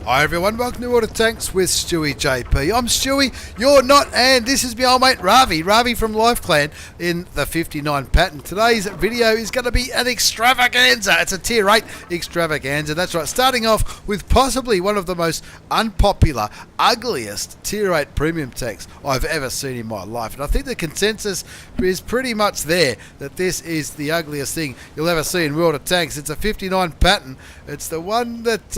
Hi everyone, welcome to Water Tanks with stewiejp. I'm Stewie, you're not, and this is my old mate Ravvi from Life Clan in the 59 Patton. Today's video is going to be an extravaganza. It's a tier 8 extravaganza, that's right. Starting off with possibly one of the most unpopular, ugliest tier 8 premium tanks I've ever seen in my life. And I think the consensus is pretty much there that this is the ugliest thing you'll ever see in World of Tanks. It's a 59 Patton. It's the one that,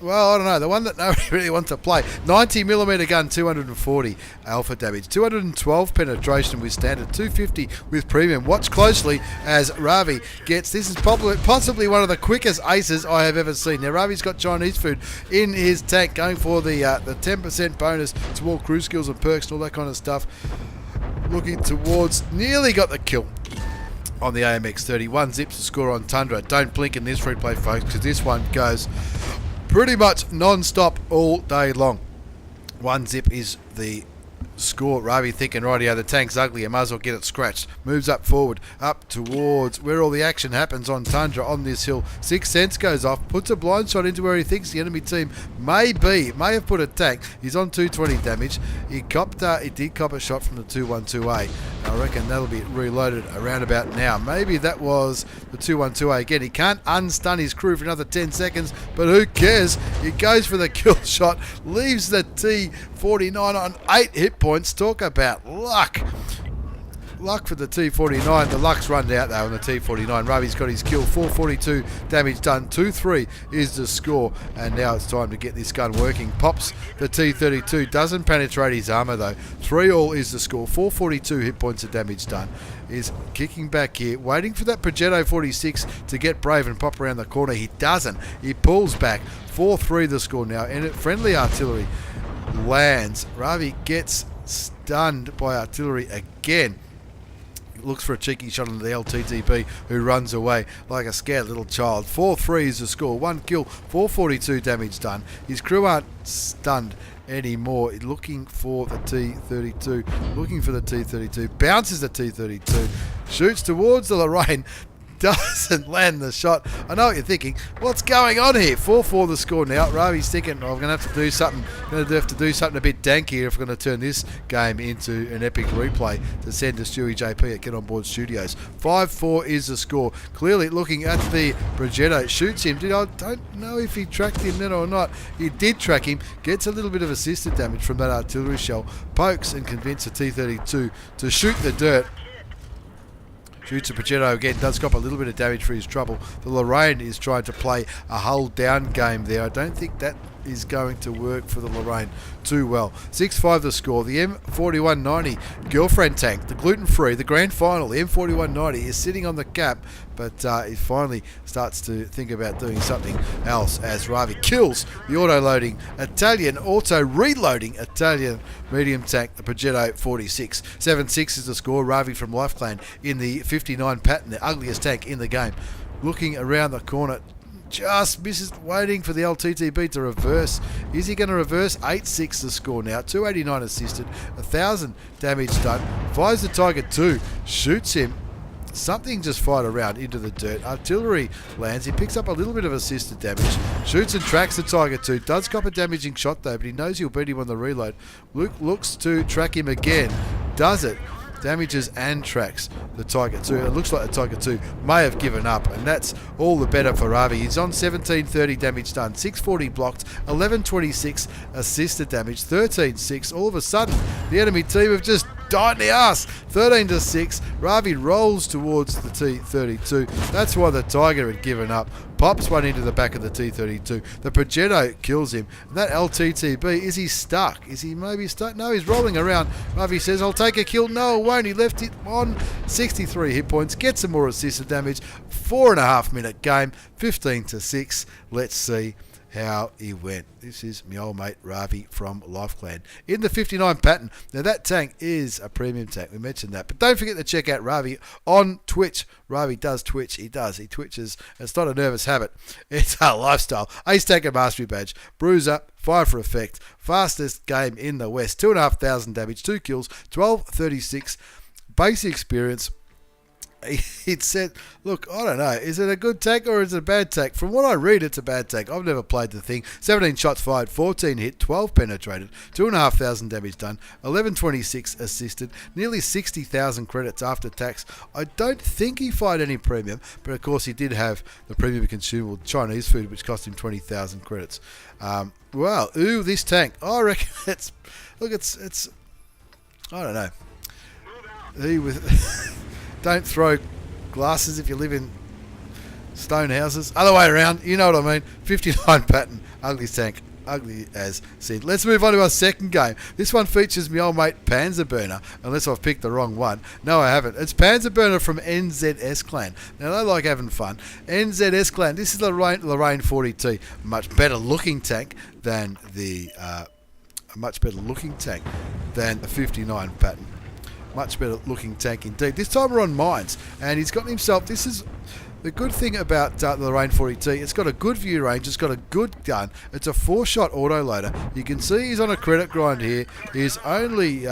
well, I don't know, the one that nobody really wants to play. 90mm gun, 240 alpha damage, 212 penetration with standard, 250 with premium. Watch closely as Ravvi gets, this is possibly one of the quickest aces I have ever seen. Now, Ravvi's got Chinese food in his tank, going for the 10% bonus to all crew skills and perks and all that kind of stuff. Looking towards, nearly got the kill on the AMX-30. One zips the score on Tundra. Don't blink in this replay, folks, because this one goes pretty much non-stop all day long. One zip is the score. Ravvi thinking, rightio, the tank's ugly, I might as well get it scratched. Moves up forward, up towards where all the action happens on Tundra on this hill. 6 cents goes off, puts a blind shot into where he thinks the enemy team may have put a tank. He's on 220 damage. He did cop a shot from the 212A. I reckon that'll be reloaded around about now. Maybe that was the 212A again. He can't unstun his crew for another 10 seconds, but who cares? He goes for the kill shot, leaves the T49 on 8 hit points. Talk about luck. Luck for the T49. The luck's run out though on the T49. Ravvi's got his kill. 442 damage done. 2-3 is the score. And now it's time to get this gun working. Pops the T32. Doesn't penetrate his armor though. 3-all is the score. 442 hit points of damage done. Is kicking back here. Waiting for that Progetto 46 to get brave and pop around the corner. He doesn't. He pulls back. 4-3 the score now. And friendly artillery lands. Ravvi gets stunned by artillery again. Looks for a cheeky shot on the LTTP, who runs away like a scared little child. 4-3 is the score. 1 kill, 442 damage done. His crew aren't stunned anymore. Looking for the T32. Looking for the T32. Bounces the T32. Shoots towards the Lorraine. Doesn't land the shot. I know what you're thinking. What's going on here? 4-4 the score now. Ravvi's thinking, oh, I'm going to have to do something. A bit danky if we're going to turn this game into an epic replay to send to stewiejp at Get On Board Studios. 5-4 is the score. Clearly looking at the Progetto. Shoots him. I don't know if he tracked him then or not. He did track him. Gets a little bit of assisted damage from that artillery shell. Pokes and convinces the T32 to shoot the dirt. Shoots a Progetto again, does cop a little bit of damage for his trouble. The Lorraine is trying to play a hull down game there. I don't think that is going to work for the Lorraine too well. 6-5 the score. The M4190 girlfriend tank, the gluten-free, the grand final, the M4190 is sitting on the cap, but it finally starts to think about doing something else as Ravvi kills the auto-reloading Italian medium tank, the Progetto 46. 7-6 is the score. Ravvi from Life Clan in the 59 Patton, the ugliest tank in the game. Looking around the corner, just misses, waiting for the LTTB to reverse. Is he going to reverse? 8-6 the score now. 289 assisted, 1,000 damage done. Fires the Tiger 2, shoots him. Something just fired around into the dirt. Artillery lands. He picks up a little bit of assisted damage. Shoots and tracks the Tiger 2. Does cop a damaging shot though, but he knows he'll beat him on the reload. Luke looks to track him again. Does it. Damages and tracks the Tiger 2. It looks like the Tiger 2 may have given up, and that's all the better for Ravvi. He's on 1730 damage done, 640 blocked, 1126 assisted damage, 13-6. All of a sudden, the enemy team have just died in the ass. 13-6. Ravvi rolls towards the T32. That's why the Tiger had given up. Pops one into the back of the T32. The Progetto kills him. And that LTTB, is he stuck? Is he maybe stuck? No, he's rolling around. Ravvi says, I'll take a kill. No, it won't. He left it on 63 hit points. Gets some more assisted damage. 4.5 minute game. 15-6. Let's see how he went. This is my old mate Ravvi from Life Clan in the 59 Patton. Now that tank is a premium tank, we mentioned that, but don't forget to check out Ravvi on Twitch. Ravvi does Twitch. He twitches. It's not a nervous habit, it's a lifestyle. Ace tank and mastery badge, bruiser, fire for effect, fastest game in the West, 2,500 damage, 2 kills, 1236 basic experience, It said, look, I don't know, is it a good tank or is it a bad tank? From what I read, it's a bad tank. I've never played the thing. 17 shots fired, 14 hit, 12 penetrated, 2,500 damage done, 1126 assisted, nearly 60,000 credits after tax. I don't think he fired any premium, but of course he did have the premium consumable Chinese food, which cost him 20,000 credits. Wow, ooh, this tank. I reckon it's, look, it's, I don't know. He with... Don't throw glasses if you live in stone houses. Other way around, you know what I mean. 59 Patton, ugly tank, ugly as said. Let's move on to our second game. This one features my old mate Panzer Burner, unless I've picked the wrong one. No, I haven't. It's Panzer Burner from NZS Clan. Now, they like having fun. NZS Clan, this is Lorraine 40t. Much better looking tank than the... much better looking tank than the 59 Patton. Much better looking tank indeed. This time we're on mines, and he's got himself, this is the good thing about the Lorraine 40t, it's got a good view range, it's got a good gun, it's a 4-shot autoloader. You can see he's on a credit grind here. He's only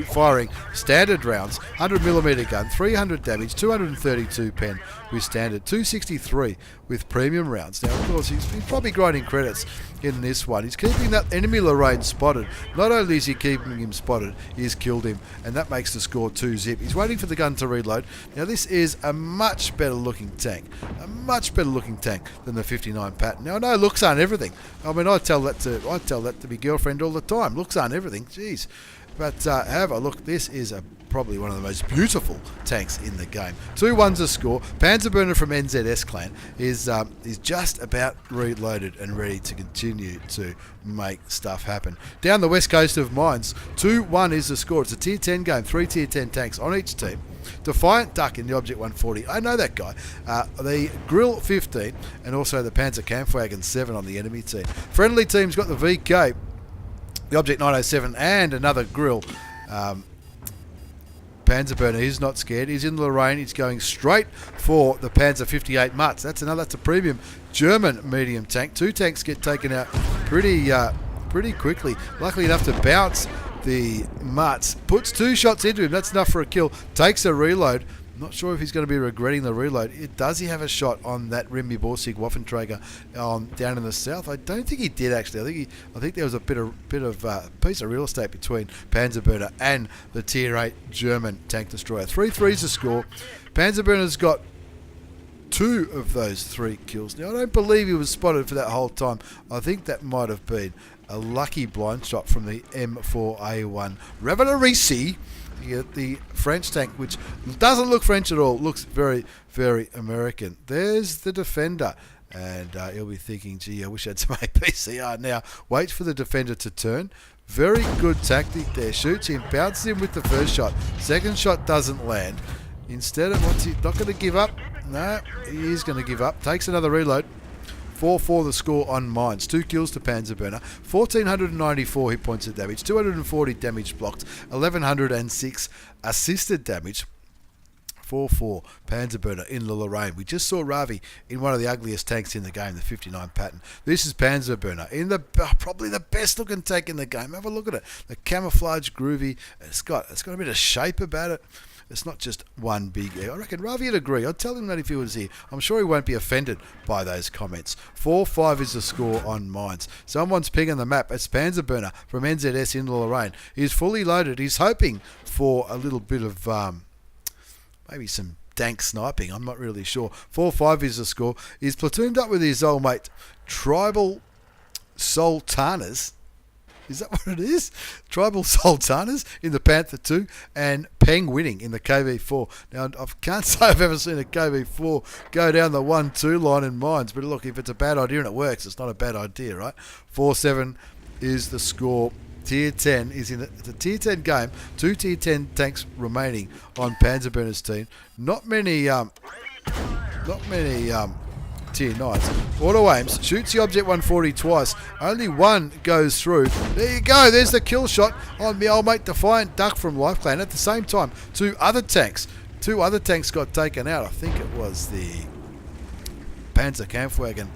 firing standard rounds, 100mm gun, 300 damage, 232 pen with standard, 263 with premium rounds. Now, of course, he's probably grinding credits in this one. He's keeping that enemy Lorraine spotted. Not only is he keeping him spotted, he's killed him, and that makes the score 2-zip. He's waiting for the gun to reload. Now, this is a much better looking tank. A much better looking tank than the 59 Patton. Now, I know looks aren't everything. I mean, I tell that to my girlfriend all the time. Looks aren't everything. Jeez. But however, look, this is probably one of the most beautiful tanks in the game. 2-1's a score. Panzer Burner from NZS Clan is just about reloaded and ready to continue to make stuff happen. Down the west coast of mines, 2-1 is the score. It's a tier 10 game, 3 tier 10 tanks on each team. Defiant Duck in the Object 140. I know that guy. The Grill 15 and also the Panzer Kampfwagen 7 on the enemy team. Friendly team's got the VK, the Object 907 and another Grill. Panzer Burner, he's not scared. He's in Lorraine. He's going straight for the Panzer 58 Mutts. That's a premium German medium tank. 2 tanks get taken out pretty quickly. Luckily enough to bounce the Mutts. Puts 2 shots into him. That's enough for a kill. Takes a reload. Not sure if he's going to be regretting the reload. Does he have a shot on that Remy Borsig Waffenträger down in the south? I don't think he did actually. I think there was a bit of piece of real estate between Panzer Burner and the Tier 8 German tank destroyer. 3-3's the score. Panzer Burner's got 2 of those 3 kills. Now I don't believe he was spotted for that whole time. I think that might have been a lucky blind shot from the M4A1 Ravvi. You get the French tank, which doesn't look French at all. Looks very, very American. There's the defender. And he'll be thinking, gee, I wish I had some APCR now. Waits for the defender to turn. Very good tactic there. Shoots him, bounces him with the first shot. Second shot doesn't land. Instead of, what's he not going to give up? No, he is going to give up. Takes another reload. 4-4 the score on mines. 2 kills to Panzer Burner. 1,494 hit points of damage. 240 damage blocked. 1,106 assisted damage. 4-4 Panzer Burner in the Lorraine. We just saw Ravvi in one of the ugliest tanks in the game, the 59 Patton. This is Panzer Burner in the probably the best looking tank in the game. Have a look at it. The camouflage groovy. It's got a bit of shape about it. It's not just one big egg. I reckon Ravvi would agree. I'd tell him that if he was here. I'm sure he won't be offended by those comments. 4-5 is the score on mines. Someone's pinging the map. It's Panzer Burner from NZS in Lorraine. He's fully loaded. He's hoping for a little bit of maybe some dank sniping. I'm not really sure. 4-5 is the score. He's platooned up with his old mate Tribal Sultanas. Is that what it is? Tribal Sultanas in the Panther 2 and Peng winning in the KV4. Now, I can't say I've ever seen a KV4 go down the 1-2 line in mines, but look, if it's a bad idea and it works, it's not a bad idea, right? 4-7 is the score. Tier 10 is in it's a Tier 10 game. 2 Tier 10 tanks remaining on Panzer Burner's team. Not many Tier 9s. Auto aims, shoots the Object 140 twice. Only one goes through. There you go. There's the kill shot on my old mate Defiant Duck from Life Clan. At the same time, 2 other tanks got taken out. I think it was the Panzer Kampfwagen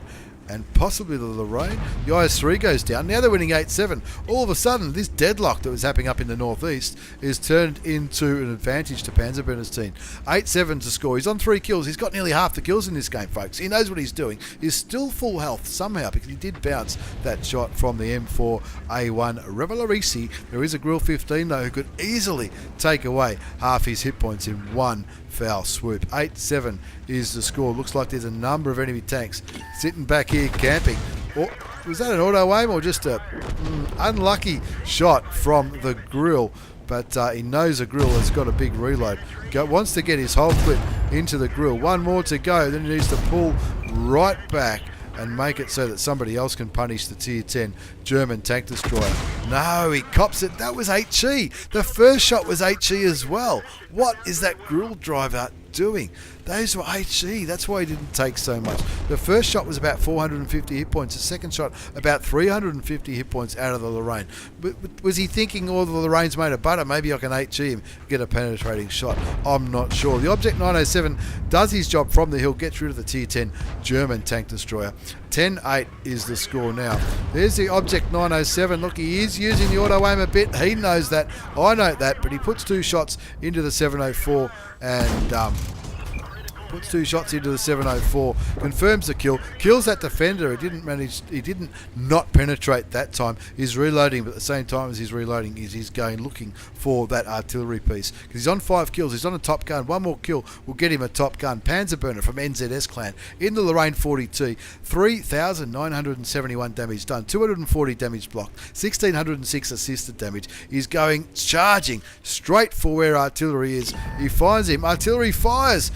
and possibly the Lorraine. The IS-3 goes down. Now they're winning 8-7. All of a sudden, this deadlock that was happening up in the northeast is turned into an advantage to Panzer Burner's team. 8-7 to score. He's on 3 kills. He's got nearly half the kills in this game, folks. He knows what he's doing. He's still full health somehow because he did bounce that shot from the M4A1 Revelarisi. There is a Grill 15, though, who could easily take away half his hit points in one foul swoop. 8-7 is the score. Looks like there's a number of enemy tanks sitting back here camping. Oh, was that an auto aim or just a unlucky shot from the Grill? But he knows the Grill has got a big reload. Wants to get his whole clip into the Grill. One more to go. Then he needs to pull right back and make it so that somebody else can punish the Tier 10 German tank destroyer. No, he cops it. That was HE. The first shot was HE as well. What is that Grill driver doing? Those were HE. That's why he didn't take so much. The first shot was about 450 hit points. The second shot, about 350 hit points out of the Lorraine. But was he thinking, oh, the Lorraine's made of butter, maybe I can HE him, get a penetrating shot? I'm not sure. The Object 907 does his job from the hill, gets rid of the Tier 10 German tank destroyer. 10-8 is the score now. There's the Object 907. Look, he is using the auto aim a bit. He knows that. I know that. But he puts 2 shots into the 704 and puts 2 shots into the 704, confirms the kill, kills that defender. He didn't not penetrate that time. He's reloading, but at the same time as he's reloading, he's going looking for that artillery piece. Because he's on 5 kills, he's on a top gun. One more kill will get him a top gun. Panzer Burner from NZS clan in the Lorraine 40t, 3,971 damage done, 240 damage blocked, 1,606 assisted damage. He's going charging straight for where artillery is. He finds him. Artillery fires.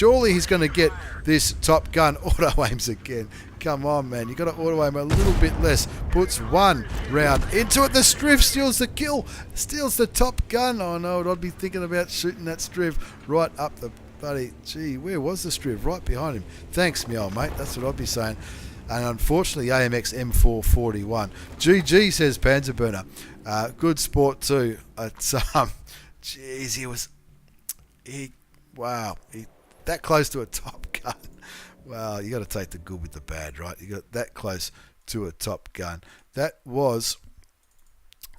Surely he's going to get this top gun. Auto aims again. Come on, man. You've got to auto aim a little bit less. Puts 1 round into it. The Striv steals the kill. Steals the top gun. Oh, no. I'd be thinking about shooting that Striv right up the buddy. Gee, where was the Striv? Right behind him. Thanks, me old mate. That's what I'd be saying. And unfortunately, AMX M441. GG, says Panzer Burner. Good sport, too. It's, jeez, wow. That close to a top gun. Well, you got to take the good with the bad, right? You got that close to a top gun. That was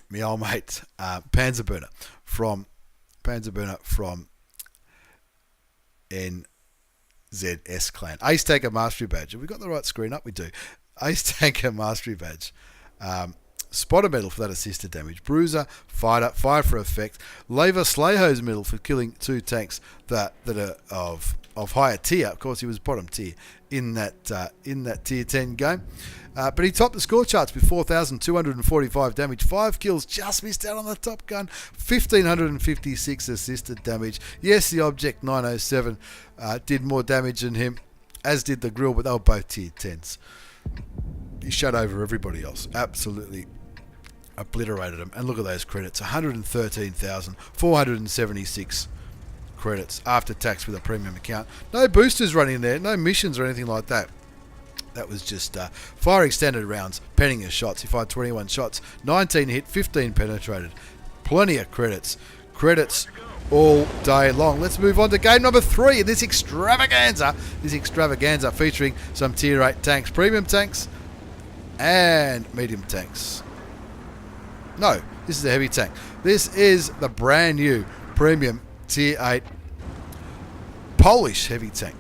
my old mate Panzer Burner from NZS clan. Ace Tanker Mastery Badge. Have we got the right screen up? We do. Ace Tanker Mastery Badge. Spotter medal for that assisted damage. Bruiser, fighter, fire for effect. Laver Slayhose medal for killing 2 tanks that are of higher tier. Of course, he was bottom tier in that tier 10 game. But he topped the score charts with 4,245 damage. 5 kills, just missed out on the top gun. 1,556 assisted damage. Yes, the Object 907 did more damage than him, as did the Grill, but they were both tier 10s. He shut over everybody else. Absolutely obliterated them. And look at those credits. 113,476 credits after tax with a premium account. No boosters running there. No missions or anything like that. That was just firing standard rounds, penning his shots. He fired 21 shots. 19 hit, 15 penetrated. Plenty of credits. Credits all day long. Let's move on to game number 3 in this extravaganza. This extravaganza featuring some tier 8 tanks. Premium tanks and medium tanks. No, this is a heavy tank. This is the brand new premium tier 8 Polish heavy tank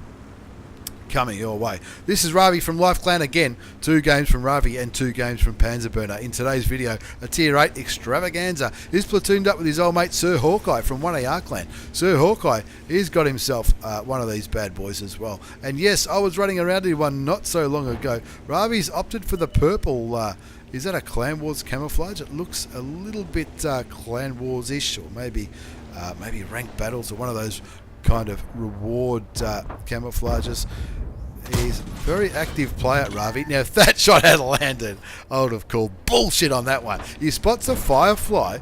coming your way. This is Ravvi from Life Clan again. 2 games from Ravvi and 2 games from Panzer Burner. In today's video, a tier 8 extravaganza is platooned up with his old mate Sir Hawkeye from 1AR Clan. Sir Hawkeye, he's got himself one of these bad boys as well. And yes, I was running around in one not so long ago. Ravvi's opted for the purple. Is that a Clan Wars camouflage? It looks a little bit Clan Wars-ish, or maybe ranked battles, or one of those kind of reward camouflages. He's a very active player, Ravvi. Now, if that shot had landed, I would have called bullshit on that one. He spots a Firefly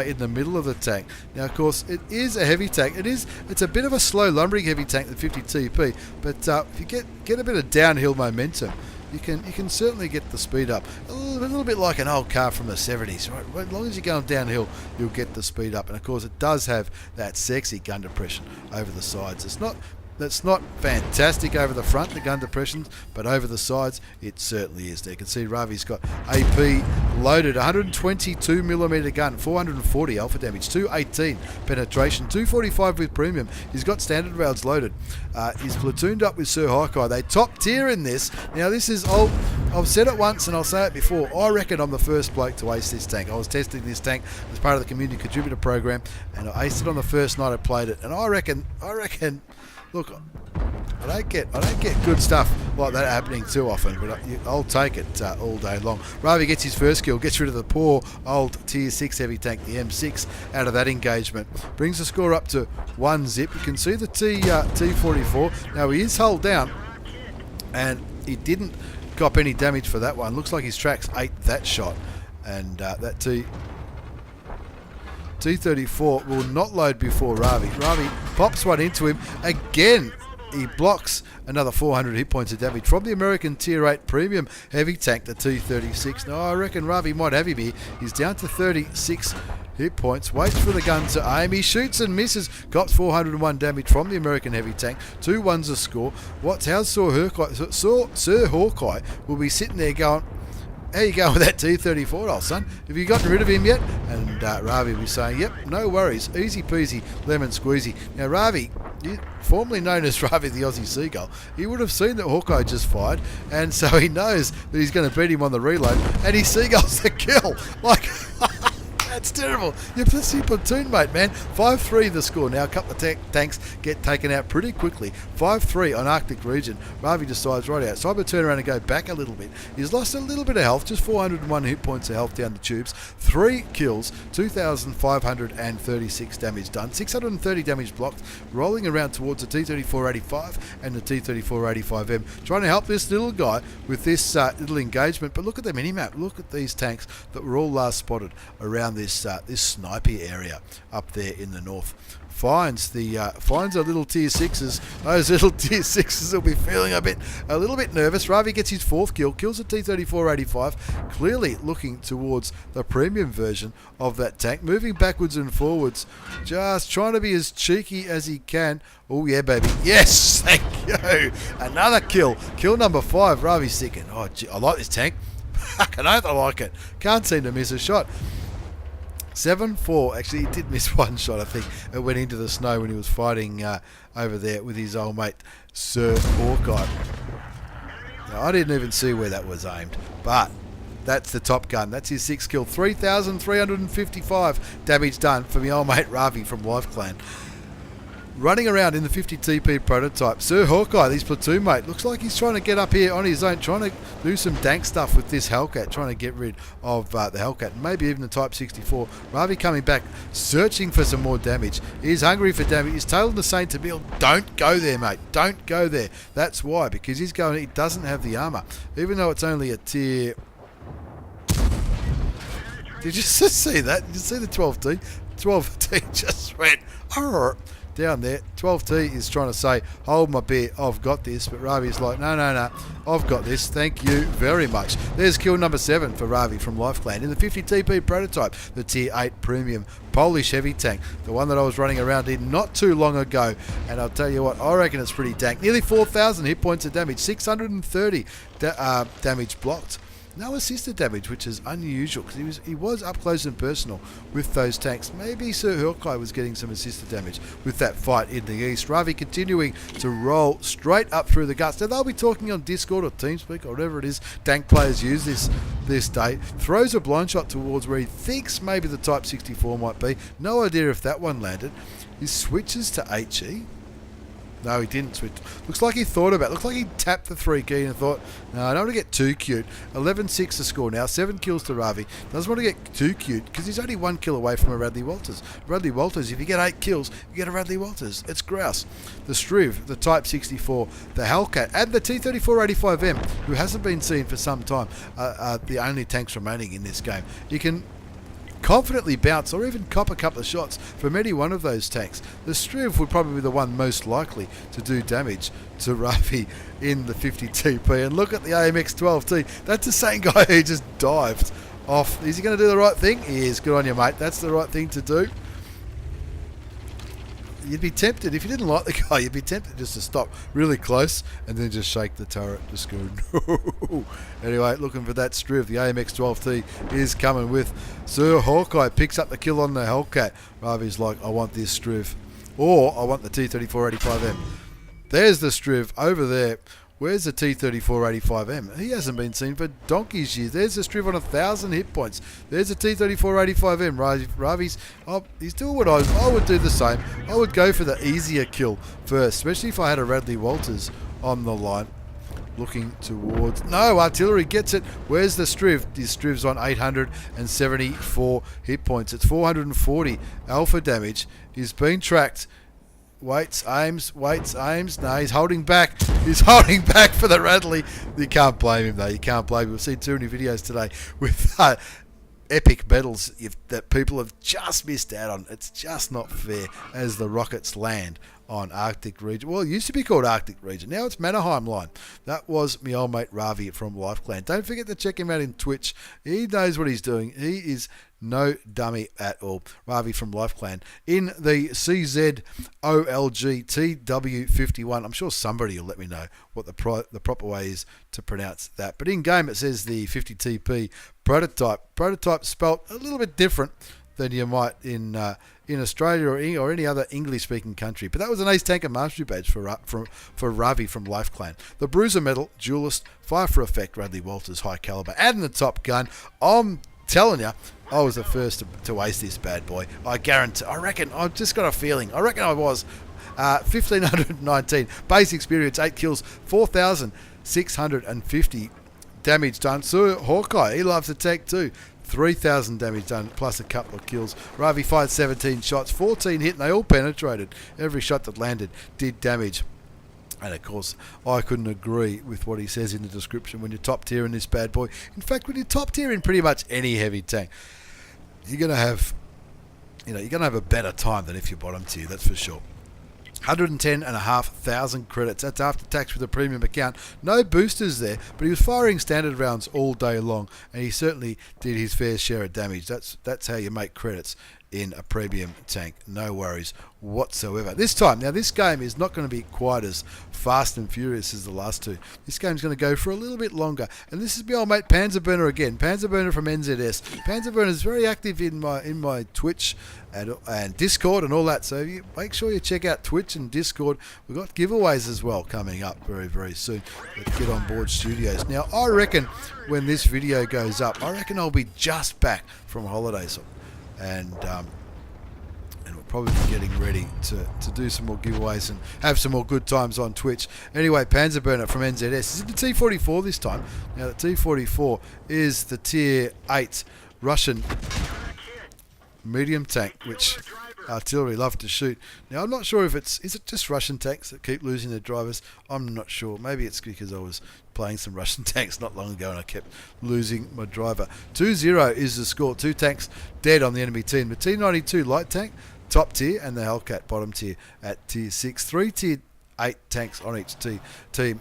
in the middle of the tank. Now, of course, it is a heavy tank. It's a bit of a slow lumbering heavy tank, the 50TP, but if you get a bit of downhill momentum, you can certainly get the speed up. A little bit like an old car from the 70s, right? As long as you're going downhill, you'll get the speed up. And of course, it does have that sexy gun depression over the sides. It's not that's not fantastic over the front, the gun depressions, but over the sides, it certainly is. There you can see Ravvi's got AP loaded, 122mm gun, 440 alpha damage, 218 penetration, 245 with premium. He's got standard rounds loaded. He's platooned up with Sir Hawkeye. They top tier in this. Now this is, I've said it once and I'll say it before, I reckon I'm the first bloke to ace this tank. I was testing this tank as part of the community contributor program, and I aced it on the first night I played it, and I reckon, look, I don't get good stuff like that happening too often, but I'll take it all day long. Ravvi gets his first kill, gets rid of the poor old tier 6 heavy tank, the M6, out of that engagement. Brings the score up to 1 zip. You can see the T44. Now he is hulled down, and he didn't cop any damage for that one. Looks like his tracks ate that shot, and that T34 will not load before Ravvi. Ravvi pops one into him. Again, he blocks another 400 hit points of damage from the American Tier 8 Premium Heavy Tank, the T36. Now, I reckon Ravvi might have him here. He's down to 36 hit points. Waits for the gun to aim. He shoots and misses. Got 401 damage from the American Heavy Tank. 2-1's a score. How's Sir Hawkeye will be sitting there going, how you going with that T34, old son? Have you gotten rid of him yet? And Ravvi will be saying, yep, no worries, easy peasy, lemon squeezy. Now Ravvi, formerly known as Ravvi the Aussie Seagull, he would have seen that Hawkeye just fired, and so he knows that he's going to beat him on the reload, and he Seagulls the kill. Like, that's terrible. Your platoon mate, man. 5-3 the score. Now a couple of tanks get taken out pretty quickly. 5-3 on Arctic region. Ravvi decides right out. Cyber turn around and go back a little bit. He's lost a little bit of health, just 401 hit points of health down the tubes. 3 kills, 2,536 damage done. 630 damage blocked. Rolling around towards the T3485 and the T3485M. Trying to help this little guy with this little engagement. But look at the minimap. Look at these tanks that were all last spotted around this snipey area up there in the north. Finds a little tier 6s. Those little tier 6s will be feeling a little bit nervous. Ravvi gets his 4th kill, kills the T3485, clearly looking towards the premium version of that tank, moving backwards and forwards, just trying to be as cheeky as he can. Oh yeah, baby. Yes, thank you. Another kill. Kill number 5. Ravvi's thinking, oh gee, I like this tank. Fucking oath I like it. Can't seem to miss a shot. 7-4. Actually, he did miss one shot, I think. It went into the snow when he was fighting over there with his old mate, Sir Hawkeye. Now, I didn't even see where that was aimed, but that's the top gun. That's his 6th kill. 3,355 damage done for my old mate Ravvi from Life Clan. Running around in the 50TP prototype. Sir Hawkeye, his platoon mate, looks like he's trying to get up here on his own, trying to do some dank stuff with this Hellcat, trying to get rid of the Hellcat, maybe even the Type 64. Ravvi coming back, searching for some more damage. He's hungry for damage. He's telling the Saint to Bill, don't go there, mate. Don't go there. That's why, because he doesn't have the armour. Even though it's only a tier... Did you just see that? Did you see the 12T? 12T just went... Arr! Down there, 12T is trying to say, hold my beer, I've got this, but Ravvi's like, no, I've got this, thank you very much. There's kill number 7 for Ravvi from Life Clan in the 50TP prototype, the Tier 8 Premium Polish Heavy Tank, the one that I was running around in not too long ago, and I'll tell you what, I reckon it's pretty dank. Nearly 4,000 hit points of damage, 630 damage blocked. No assisted damage, which is unusual because he was up close and personal with those tanks. Maybe Sir Hawkeye was getting some assisted damage with that fight in the east. Ravvi continuing to roll straight up through the guts. Now they'll be talking on Discord or TeamSpeak or whatever it is tank players use this day. Throws a blind shot towards where he thinks maybe the Type 64 might be. No idea if that one landed. He switches to HE. No, he didn't switch. Looks like he thought about it. Looks like he tapped the 3 key and thought, no, I don't want to get too cute. 11-6 the score now. 7 kills to Ravvi. Doesn't want to get too cute because he's only 1 kill away from a Radley Walters. Radley Walters, if you get 8 kills, you get a Radley Walters. It's grouse. The Striv, the Type 64, the Hellcat, and the T4485M, who hasn't been seen for some time, are the only tanks remaining in this game. You can confidently bounce or even cop a couple of shots from any one of those tanks. The Striv would probably be the one most likely to do damage to Ravvi in the 50TP. And look at the AMX 12T. That's the same guy who just dived off. Is he going to do the right thing? He is. Good on you, mate. That's the right thing to do. you'd be tempted, if you didn't like the guy, you'd be tempted just to stop really close and then just shake the turret, just go no. Anyway, looking for that Striv. The AMX 12T is coming with Sir Hawkeye, picks up the kill on the Hellcat. Ravvi's like, I want this Striv, or I want the T4485M. There's the Striv over there. Where's the T4485M? He hasn't been seen for donkey's years. There's the Striv on 1,000 hit points. There's the T4485M. Ravvi's, he's doing what I would do the same. I would go for the easier kill first, especially if I had a Radley Walters on the line. Looking towards... No, artillery gets it. Where's the Striv? The Striv's on 874 hit points. It's 440 alpha damage. He's been tracked. Waits, aims. No, he's holding back. He's holding back for the Radley. You can't blame him, though. You can't blame him. We've seen too many videos today with epic battles that people have just missed out on. It's just not fair as the rockets land on Arctic region. Well, it used to be called Arctic region. Now it's Mannerheim line. That was my old mate Ravvi from Life Clan. Don't forget to check him out in Twitch. He knows what he's doing. He is no dummy at all. Ravvi from Life Clan in the CZOLG TW51. I'm sure somebody will let me know what the proper way is to pronounce that. But in game it says the 50TP prototyp. Prototype spelt a little bit different than you might in Australia or any other English-speaking country. But that was an Ace Tanker Mastery Badge for Ravvi from Life Clan. The Bruiser Medal, Duelist, Fire for Effect, Radley Walters, High Caliber, and the Top Gun. I'm telling you, I was the first to ace this bad boy. I guarantee. I reckon. I've just got a feeling. I reckon I was. 1,519 base experience, 8 kills, 4,650 damage done. Sir Hawkeye, he loves the tech too. 3,000 damage done, plus a couple of kills. Ravvi fired 17 shots, 14 hit, and they all penetrated. Every shot that landed did damage. And of course, I couldn't agree with what he says in the description. When you're top tier in this bad boy, in fact, when you're top tier in pretty much any heavy tank, you're gonna have, you're gonna have a better time than if you're bottom tier. That's for sure. 110,500 credits. That's after tax with a premium account. No boosters there, but he was firing standard rounds all day long, and he certainly did his fair share of damage. That's how you make credits in a premium tank. No worries whatsoever. This time, now this game is not going to be quite as fast and furious as the last two. This game's going to go for a little bit longer. And this is my old mate Panzer Burner again. Panzer Burner from NZS. Panzer Burner is very active in my Twitch and Discord and all that. So you make sure you check out Twitch and Discord. We've got giveaways as well coming up very, very soon at Get On Board Studios. Now, I reckon when this video goes up, I reckon I'll be just back from holidays. And we'll probably be getting ready to do some more giveaways and have some more good times on Twitch. Anyway, Panzer Burner from NZS is in the T44 this time. Now the T44 is the tier 8 Russian medium tank, which artillery love to shoot. Now I'm not sure if is it just Russian tanks that keep losing their drivers. I'm not sure. Maybe it's because I was playing some Russian tanks not long ago and I kept losing my driver. 2-0 is the score. 2 tanks dead on the enemy team. The T92 light tank, top tier, and the Hellcat bottom tier at tier 6. 3 tier 8 tanks on each team.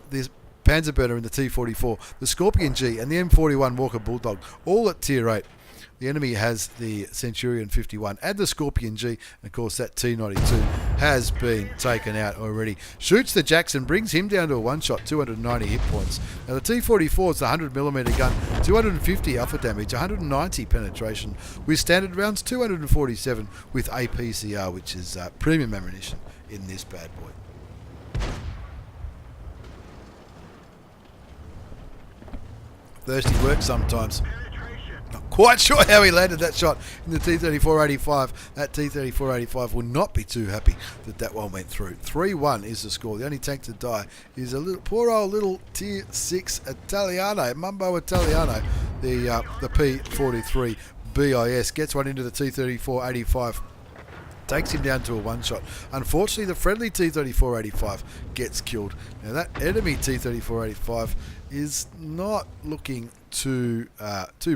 There's Panzer Burner in the T44, the Scorpion G, and the M41 Walker Bulldog, all at tier 8. The enemy has the Centurion 51 and the Scorpion G, and of course that T92 has been taken out already. Shoots the Jackson, brings him down to a one-shot, 290 hit points. Now the T44 is the 100mm gun, 250 alpha damage, 190 penetration with standard rounds, 247 with APCR, which is premium ammunition in this bad boy. Thirsty work sometimes. Not quite sure how he landed that shot in the T4485. That T4485 will not be too happy that one went through. 3-1 is the score. The only tank to die is a poor old little tier 6 Italiano, Mumbo Italiano, the P43 BIS. Gets one into the T3485. Takes him down to a one-shot. Unfortunately, the friendly T3485 gets killed. Now that enemy T3485 is not looking too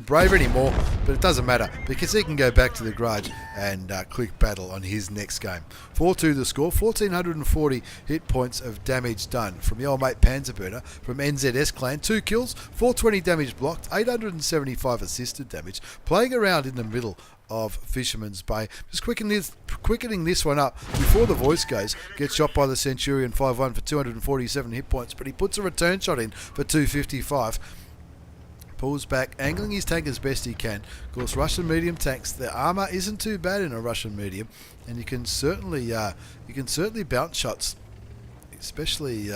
brave anymore, but it doesn't matter because he can go back to the garage and click battle on his next game. 4-2 the score, 1,440 hit points of damage done from the old mate Panzer Burner from NZS clan. 2 kills, 420 damage blocked, 875 assisted damage, playing around in the middle of Fisherman's Bay. Just quickly quickening this one up before the voice goes. Gets shot by the Centurion 5-1 for 247 hit points, but he puts a return shot in for 255. Pulls back, angling his tank as best he can. Of course, Russian medium tanks, the armor isn't too bad in a Russian medium, and you can certainly bounce shots, especially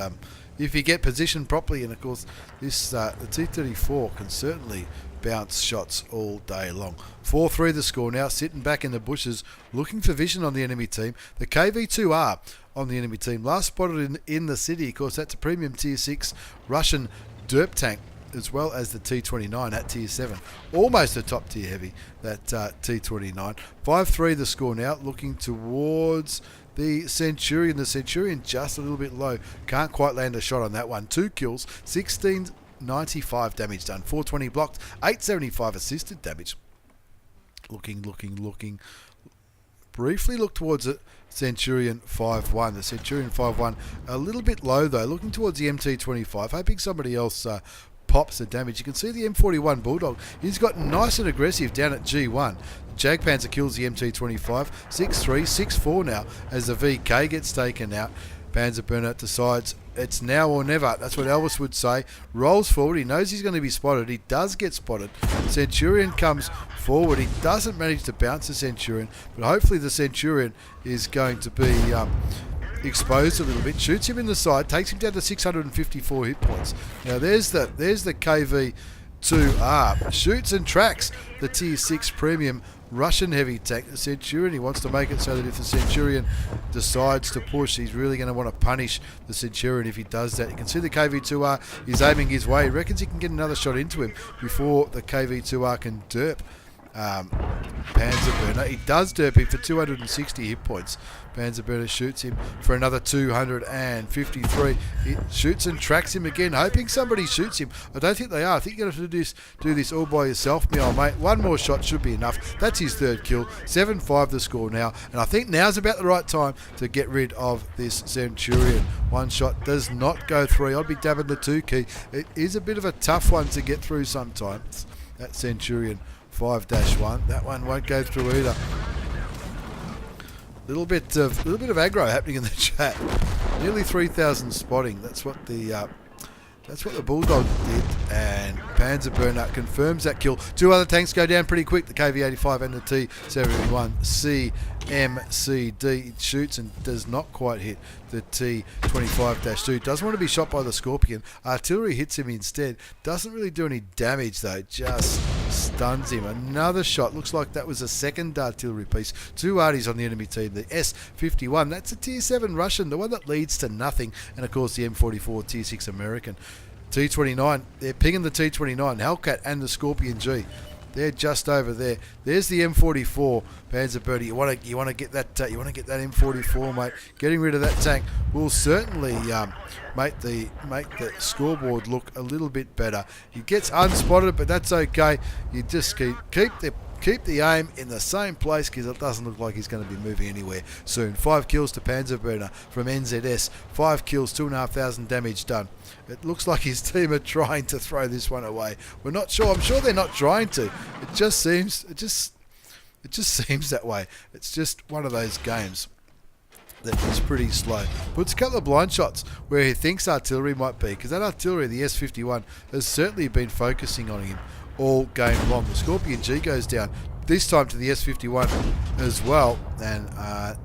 if you get positioned properly. And of course, this the T34 can certainly bounce shots all day long. 4-3 the score now, sitting back in the bushes, looking for vision on the enemy team. The KV-2R on the enemy team, last spotted in the city. Of course, that's a premium tier 6 Russian derp tank, as well as the T29 at tier 7. Almost a top tier heavy, that T29. 5-3 the score now, looking towards the Centurion. The Centurion just a little bit low. Can't quite land a shot on that one. 2 kills, 1695 damage done. 420 blocked, 875 assisted damage. Looking. Briefly look towards it. Centurion 5-1. The Centurion 5-1 a little bit low though. Looking towards the MT25. Hoping somebody else pops the damage. You can see the M41 Bulldog. He's got nice and aggressive down at G1. Jagdpanzer kills the MT25. 6-3, 6-4 now as the VK gets taken out. Panzer Burner decides it's now or never. That's what Elvis would say. Rolls forward. He knows he's going to be spotted. He does get spotted. Centurion comes forward. He doesn't manage to bounce the Centurion, but hopefully the Centurion is going to be exposed a little bit. Shoots him in the side. Takes him down to 654 hit points. Now there's the KV-2R. Shoots and tracks the tier 6 premium Russian heavy tank, the Centurion. He wants to make it so that if the Centurion decides to push, he's really going to want to punish the Centurion if he does that. You can see the KV-2R is aiming his way. He reckons he can get another shot into him before the KV-2R can derp Panzer Burner. He does derp him for 260 hit points. Panzer Burner shoots him for another 253. He shoots and tracks him again, hoping somebody shoots him. I don't think they are. I think you're going to have to do this all by yourself, my old mate. One more shot should be enough. That's his third kill. 7-5 the score now. And I think now's about the right time to get rid of this Centurion. One shot does not go through. I'd be dabbing the 2 key. It is a bit of a tough one to get through sometimes. That Centurion 5-1. That one won't go through either. Little bit of aggro happening in the chat. Nearly 3,000 spotting. That's what the Bulldog did, and Panzer Burner confirms that kill. 2 other tanks go down pretty quick. The KV-85 and the T-71 CMCD. It shoots and does not quite hit the T-25-2. Doesn't want to be shot by the Scorpion. Artillery hits him instead. Doesn't really do any damage though. Just stuns him. Another shot. Looks like that was a second artillery piece. 2 arties on the enemy team. The S-51. That's a tier 7 Russian. The one that leads to nothing. And of course the M44 tier 6 American. T29. They're pinging the T29. Hellcat and the Scorpion G. They're just over there. There's the M44 Panzer Burner. You want to get that. You want to get that M44, mate. Getting rid of that tank will certainly make the scoreboard look a little bit better. He gets unspotted, but that's okay. You just keep the aim in the same place because it doesn't look like he's going to be moving anywhere soon. 5 kills to Panzer Burner from NZS. 5 kills, 2,500 damage done. It looks like his team are trying to throw this one away. We're not sure. I'm sure they're not trying to. It just seems that way. It's just one of those games that is pretty slow. Puts a couple of blind shots where he thinks artillery might be, because that artillery, the S-51, has certainly been focusing on him all game long. The Scorpion G goes down, this time to the S-51 as well, and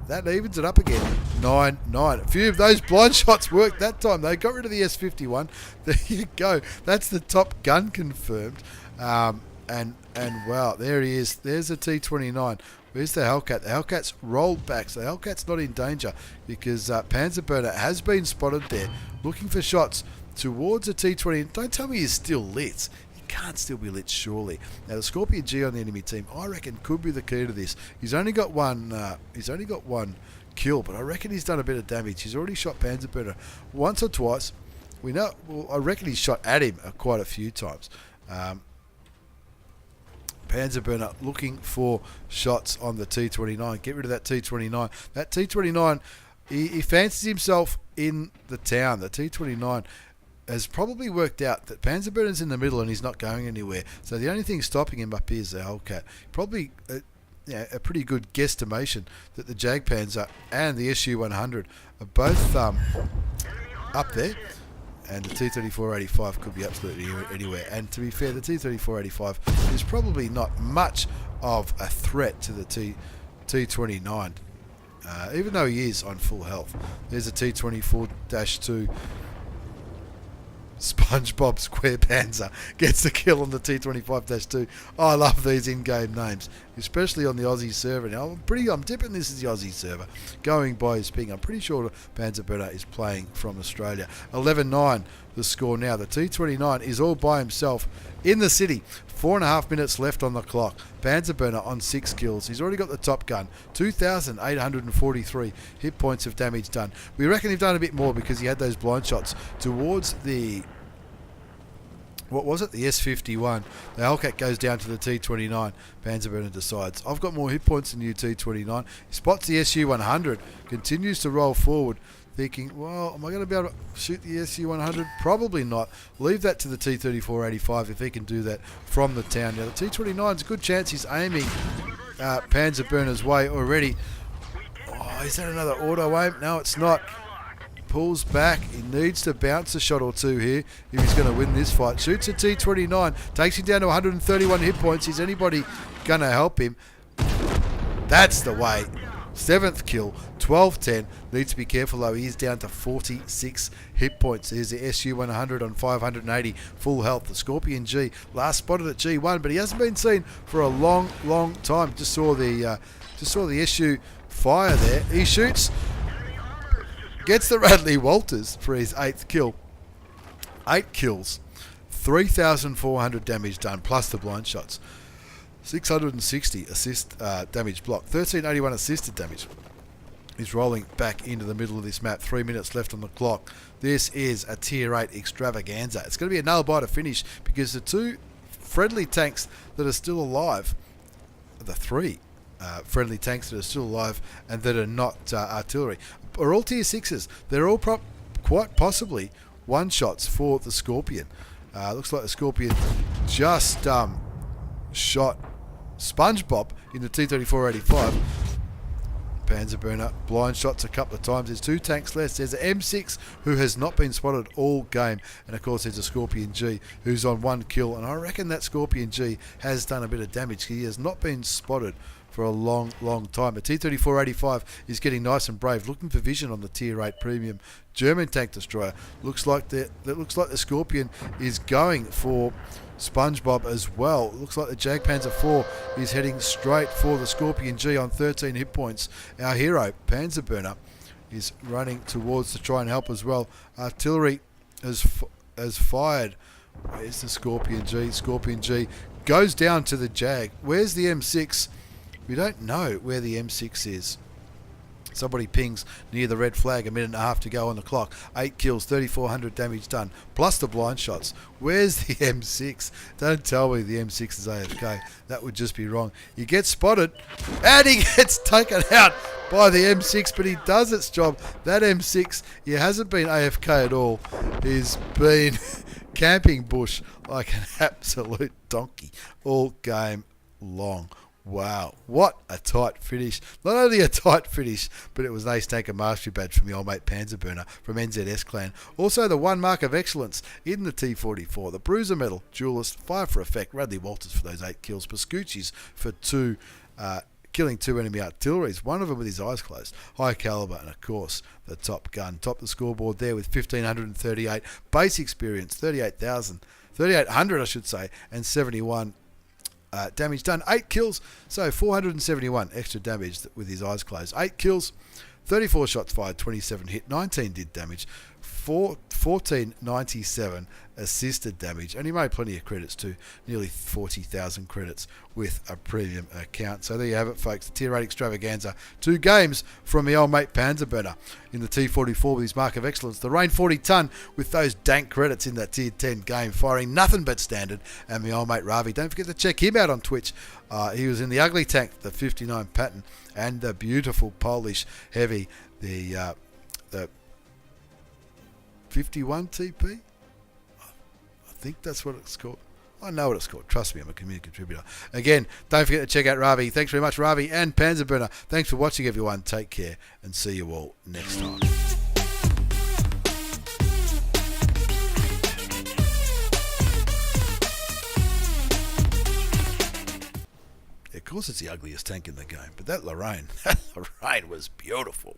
that evens it up again. 9-9. A few of those blind shots worked that time. They got rid of the S-51. There you go. That's the top gun confirmed. And wow, there he is. There's a T-29. Where's the Hellcat? The Hellcat's rolled back, so the Hellcat's not in danger because Panzer Burner has been spotted there, looking for shots towards a T-20. Don't tell me he's still lit. Can't still be lit, surely. Now the Scorpion G on the enemy team, I reckon, could be the key to this. He's only got one kill, but I reckon he's done a bit of damage. He's already shot Panzer Burner once or twice. We know. Well, I reckon he's shot at him quite a few times. Panzer Burner looking for shots on the T-29. Get rid of that T-29. That T-29, he fancies himself in the town. The T-29 has probably worked out that Panzer Burner's in the middle and he's not going anywhere. So the only thing stopping him up here is the Hellcat. Probably a pretty good guesstimation that the Panzer and the SU-100 are both up there, and the T-34-85 could be absolutely anywhere. And to be fair, the T-34-85 is probably not much of a threat to the T-29, even though he is on full health. There's a T-24-2 SpongeBob SquarePanzer gets the kill on the T25-2. I love these in-game names, especially on the Aussie server. Now I'm tipping this is the Aussie server. Going by his ping, I'm pretty sure Panzer Burner is playing from Australia. 11-9 the score now. The T29 is all by himself in the city. 4.5 minutes left on the clock. Panzer Burner on 6 kills. He's already got the top gun. 2,843 hit points of damage done. We reckon he's done a bit more because he had those blind shots towards the... what was it? The S51. The Hellcat goes down to the T29. Panzer Burner decides, I've got more hit points than you, T29. He spots the SU-100. Continues to roll forward. Thinking, well, am I going to be able to shoot the SU-100? Probably not. Leave that to the T-34-85 if he can do that from the town. Now, the T-29's a good chance he's aiming Panzer Burner's way already. Oh, is that another auto aim? No, it's not. Pulls back. He needs to bounce a shot or two here if he's going to win this fight. Shoots a T-29. Takes him down to 131 hit points. Is anybody going to help him? That's the way. 7th kill, 12-10. Needs to be careful though, he is down to 46 hit points. There's the SU-100 on 580 full health. The Scorpion G last spotted at G1, but he hasn't been seen for a long time. Just saw the SU fire there. He shoots, gets the Radley Walters for his 8th kill. 8 kills, 3,400 damage done, plus the blind shots. 660 assist damage block, 1381 assisted damage. He's rolling back into the middle of this map. 3 minutes left on the clock. This is a tier 8 extravaganza. It's going to be a nail-biter finish because the two friendly tanks that are still alive, the three friendly tanks that are still alive and that are not artillery, are all tier 6s. They're all quite possibly one-shots for the Scorpion. Looks like the Scorpion just shot SpongeBob in the T-34-85. Panzer Burner blind shots a couple of times. There's 2 tanks less. There's an M6 who has not been spotted all game, and of course there's a Scorpion G who's on 1 kill, and I reckon that Scorpion G has done a bit of damage. He has not been spotted for a long time. The T-34-85 is getting nice and brave, looking for vision on the tier 8 premium German tank destroyer. Looks like the Scorpion is going for SpongeBob as well. Looks like the Panzer IV is heading straight for the Scorpion G on 13 hit points. Our hero, Panzer Burner, is running towards to try and help as well. Artillery has fired. Where's the Scorpion G? Scorpion G goes down to the Jag. Where's the M6? We don't know where the M6 is. Somebody pings near the red flag, 1.5 minutes to go on the clock. 8 kills, 3,400 damage done, plus the blind shots. Where's the M6? Don't tell me the M6 is AFK. That would just be wrong. He gets spotted, and he gets taken out by the M6, but he does its job. That M6, he hasn't been AFK at all. He's been camping bush like an absolute donkey all game long. Wow, what a tight finish. Not only a tight finish, but it was an Ace Tanker Mastery Badge from the old mate Panzer Burner from NZS Clan. Also the 1 mark of excellence in the T44. The Bruiser Medal, Duelist, 5 for effect. Radley Walters for those 8 kills. Pascucci's for 2, killing 2 enemy artilleries. One of them with his eyes closed. High caliber, and of course, the top gun. Top the scoreboard there with 1,538. Base experience, 3,800 I should say, and 71 damage done. 8 kills, so 471 extra damage with his eyes closed. 8 kills, 34 shots fired, 27 hit, 19 did damage, 1497 assisted damage, and he made plenty of credits too, nearly 40,000 credits with a premium account. So there you have it, folks, the tier 8 extravaganza. 2 games from the old mate Panzer Burner in the T44 with his mark of excellence. The Lorraine 40t with those dank credits in that tier 10 game, firing nothing but standard, and the old mate Ravvi. Don't forget to check him out on Twitch. He was in the ugly tank, the 59 Patton, and the beautiful Polish heavy, the 51 TP. I think that's what it's called. I know what it's called. Trust me, I'm a community contributor. Again, don't forget to check out Ravvi. Thanks very much, Ravvi and Panzer Burner. Thanks for watching, everyone. Take care, and see you all next time. Of course, it's the ugliest tank in the game, but that Lorraine was beautiful.